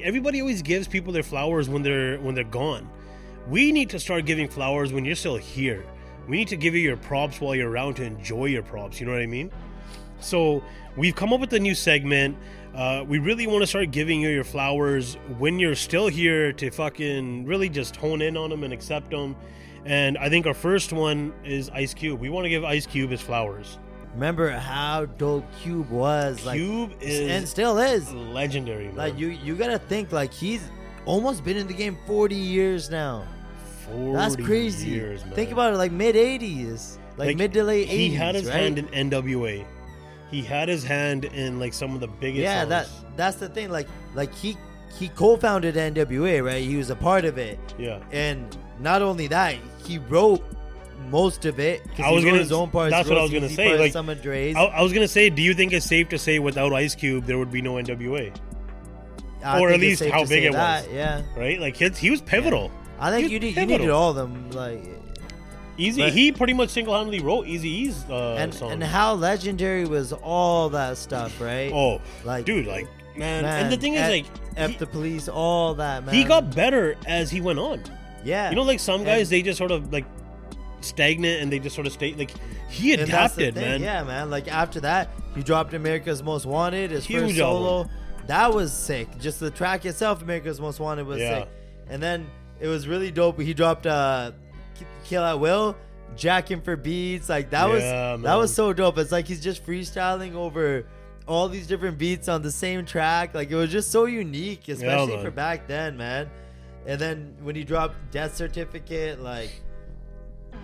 everybody always gives people their flowers when they're gone. We need to start giving flowers when you're still here. We need to give you your props while you're around to enjoy your props. You know what I mean? So we've come up with a new segment. We really want to start giving you your flowers when you're still here to fucking really just hone in on them and accept them. And I think our first one is Ice Cube. We want to give Ice Cube his flowers. Remember how dope Cube was. Cube is and still is legendary, man. Like you gotta think, like, he's almost been in the game 40 years now. 40 That's crazy. years, man. Think about it, like mid 80s, like mid to late 80s. He had his right? hand in NWA. He had his hand in like some of the biggest. Yeah, songs. that's the thing. Like he co-founded NWA, right? He was a part of it. Yeah. And not only that, he wrote most of it. I was he wrote gonna. his own parts. That's what I was gonna say. Like some of Dre's. I was gonna say, do you think it's safe to say without Ice Cube there would be no NWA? I Or think at it's least safe how to big say it that, was. Yeah. Right. Like he was pivotal. I think you needed all of them. Like Easy. But- He pretty much single-handedly wrote Eazy-E's songs. and how legendary was all that stuff, right? Oh, like dude, like man. And the thing is, like, F the police, all that, man. he got better as he went on. Yeah. You know, like some And- guys, they just sort of like stagnant and they just sort of stay. Like he and that's the adapted, thing, man. Yeah, man. Like after that, he dropped America's Most Wanted, his Huge first solo. album. That was sick. Just the track itself, America's Most Wanted, was Yeah. sick. And then it was really dope. He dropped Kill at Will, Jacking for Beats. Like that Yeah, was man. so dope. It's like he's just freestyling over all these different beats on the same track. Like it was just so unique, especially man. for back then, man. And then when he dropped Death Certificate, like,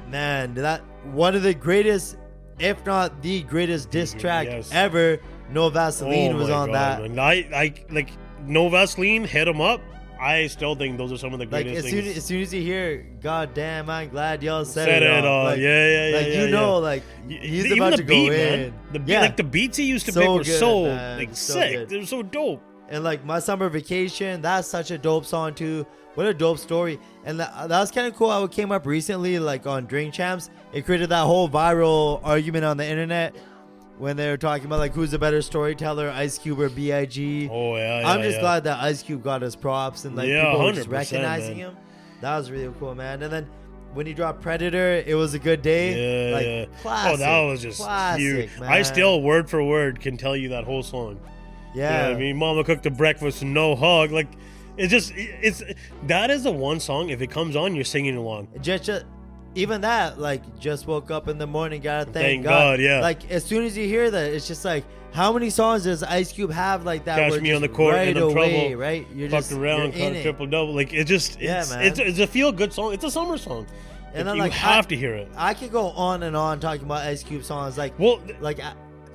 man, that one of the greatest, if not the greatest diss track Yes. ever. No Vaseline was my on God, that. man. I like No Vaseline, hit him up. I still think those are some of the Like greatest as things. soon as you hear, God damn, I'm glad y'all said Said it it all. all. Like, Yeah, like yeah, you know, yeah. like he's Even about the to beat, go man. in. The beat, Yeah. like the beats he used to So pick were good, so man. like So sick. good. They were so dope. And like My Summer Vacation, that's such a dope song too. What a dope story. And that was kind of cool how it came up recently, like on Drink Champs. It created that whole viral argument on the internet when they were talking about like who's a better storyteller, Ice Cube or B.I.G. Oh yeah, I'm just glad that Ice Cube got his props and like Yeah, people were just 100%, recognizing man. him. That was really cool, man. And then when he dropped Predator, it was a good day. Yeah, like, yeah. Classic, Oh, that was just classic, huge. man. I still word for word can tell you that whole song. yeah. I mean, Mama cooked the breakfast, no hug. Like, it's that is the one song. If it comes on, you're singing along. Just even that, like, just woke up in the morning, gotta thank Thank God, yeah. Like, as soon as you hear that, it's just like, how many songs does Ice Cube have like that? Catch where me just on the court right in the away, trouble, right? You're Fucked just around, you're caught in a it. triple double. Like it just, it's, Yeah, man. it's a feel good song. It's a summer song. And then you like have to hear it. I could go on and on talking about Ice Cube songs, like, Well, like.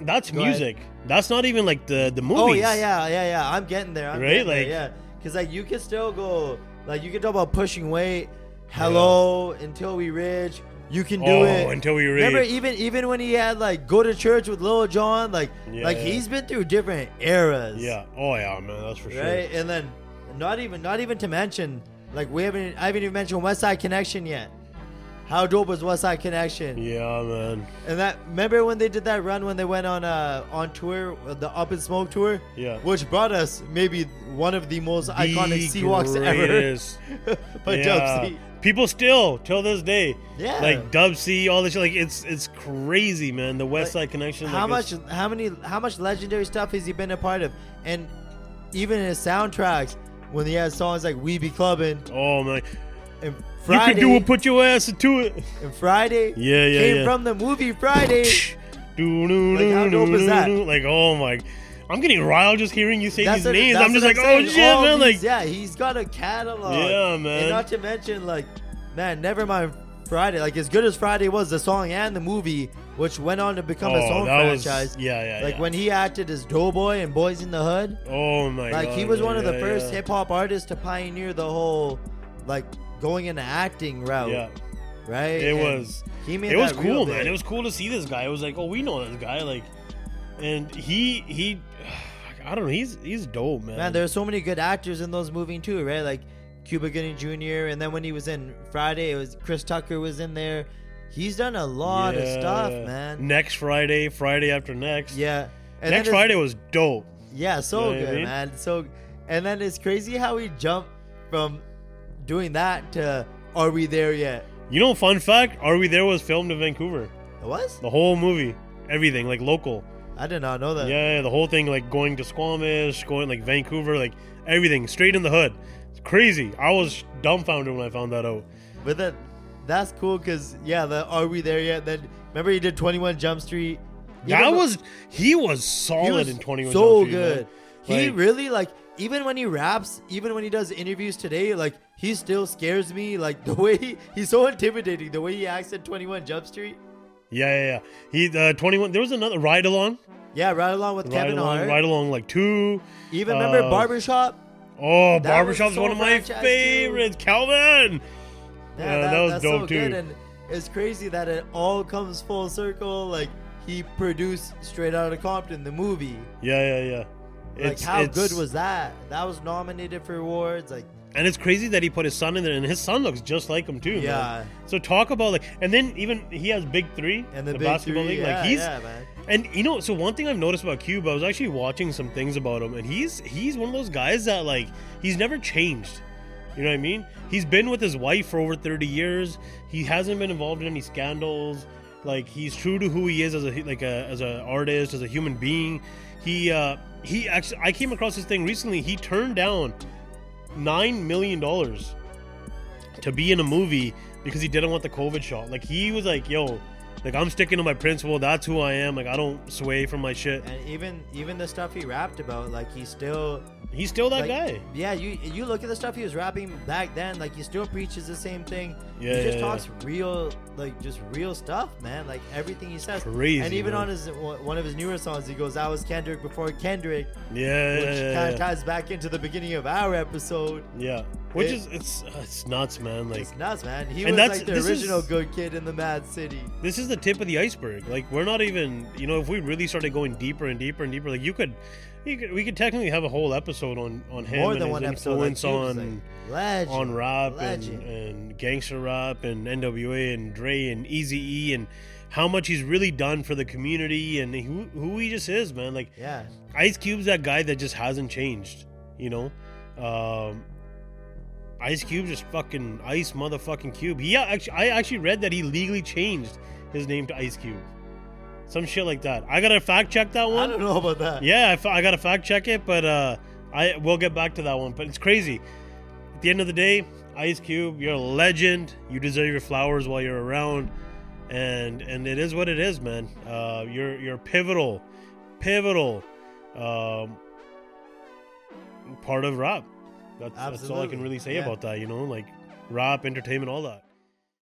that's Go ahead. music. That's not even like the movies. Oh yeah. I'm getting there. I'm Right? getting there, Like- yeah. Because like you can still go, like you can talk about Pushing Weight, Hello, Until We Rich. You can do it. Until we Remember, read. even when he had like Go to Church with Lil Jon, like Yeah. he's been through different eras. Yeah. Oh yeah, man. That's for sure. Right. And then not even to mention, like I haven't even mentioned West Side Connection yet. How dope was West Side Connection? Yeah, man. And that, remember when they did that run when they went on tour, the Up in Smoke tour? Yeah. Which brought us maybe one of the most iconic Seawalks ever. greatest. By Yeah. Dub C. People still till this day, Yeah. like Dub C, all this shit. Like it's crazy, man. The West Side Connection. How like, how much legendary stuff has he been a part of? And even his soundtracks, when he has songs like We Be Clubbing Oh man, and you Friday, can do it. Put your ass into it. and Friday Yeah, came from the movie Friday. Like, how dope is that? Like, oh my, I'm getting riled just hearing you say these what- names. that's I'm just what like, saying. oh shit, All man. these- Like, yeah, he's got a catalog. Yeah, man. And not to mention, like, man, never mind Friday. Like, as good as Friday was, the song and the movie, which went on to become its own that was- franchise. yeah. Like when he acted as Doughboy in Boys in the Hood. Oh my god. Like he was one of the yeah, first yeah. hip hop artists to pioneer the whole, like, going into acting route. Yeah. Right. It And was. He made It was that real cool, big. man. It was cool to see this guy. It was like, oh, we know this guy. Like, and he, I don't know. He's dope, man. Man, there's so many good actors in those movies too, right? Like Cuba Gooding Jr. And then when he was in Friday, it was Chris Tucker was in there. He's done a lot of stuff, man. Next Friday, Friday after next. Yeah. And Next then there's- Friday was dope. Yeah, so You know what I good, mean? man. So, And then it's crazy how he jumped from doing that to Are We There Yet? You know, fun fact, Are We There was filmed in Vancouver. It was? The whole movie. Everything, like local. I did not know that. Yeah, the whole thing, like going to Squamish, going like Vancouver, like everything, straight in the hood. It's crazy. I was dumbfounded when I found that out. But that's cool because, yeah, the Are We There Yet? Then remember he did 21 Jump Street? He was solid in 21 so Jump Street, good. man. He really, like, even when he raps, even when he does interviews today, like, he still scares me. Like, the way he's so intimidating, the way he acts in 21 Jump Street. Yeah. He 21. There was another Ride Along. Yeah, Ride Along with Kevin Hart. Ride Along like 2. Even remember Barbershop? Oh, Barbershop's one of my favorites. Too. Calvin. Yeah, that was that's dope so too. Good. And it's crazy that it all comes full circle. Like, he produced Straight Outta Compton, the movie. Yeah. Like, how good was that? That was nominated for awards. Like, and it's crazy that he put his son in there, and his son looks just like him too. Yeah. Man. So talk about like, and then even he has Big 3 and the Big basketball 3, league. yeah, Like he's, man. And you know, so one thing I've noticed about Cube, I was actually watching some things about him, and he's one of those guys that like he's never changed. You know what I mean? He's been with his wife for over 30 years. He hasn't been involved in any scandals. Like he's true to who he is as an artist, as a human being. He actually, I came across this thing recently. He turned down $9 million to be in a movie because he didn't want the COVID shot. Like he was like, yo, like I'm sticking to my principle. That's who I am. Like I don't sway from my shit. And even the stuff he rapped about, like he's still that guy. Yeah, you look at the stuff he was rapping back then, like he still preaches the same thing. Yeah, he just talks real, like just real stuff, man. Like everything he says. Crazy. And even man. on his one of his newer songs, he goes, "I was Kendrick before Kendrick." Yeah, which kind of ties back into the beginning of our episode. Yeah, which is it's nuts, man. Like it's nuts, man. He was like the original good kid in the Mad City. This is the tip of the iceberg. Like we're not even, you know, if we really started going deeper and deeper and deeper, like we could technically have a whole episode on him more and than his one influence episode, on rap and gangster rap and NWA and Dre and Eazy-E and how much he's really done for the community and who he just is, man. Like yeah, Ice Cube's that guy that just hasn't changed, you know. Ice Cube just fucking Ice motherfucking Cube. I actually read that he legally changed his name to Ice Cube. Some shit like that. I gotta fact check that one. I don't know about that. Yeah, I gotta fact check it, but we'll get back to that one. But it's crazy. At the end of the day, Ice Cube, you're a legend. You deserve your flowers while you're around, and it is what it is, man. You're pivotal part of rap. That's all I can really say about that. You know, like rap, entertainment, all that.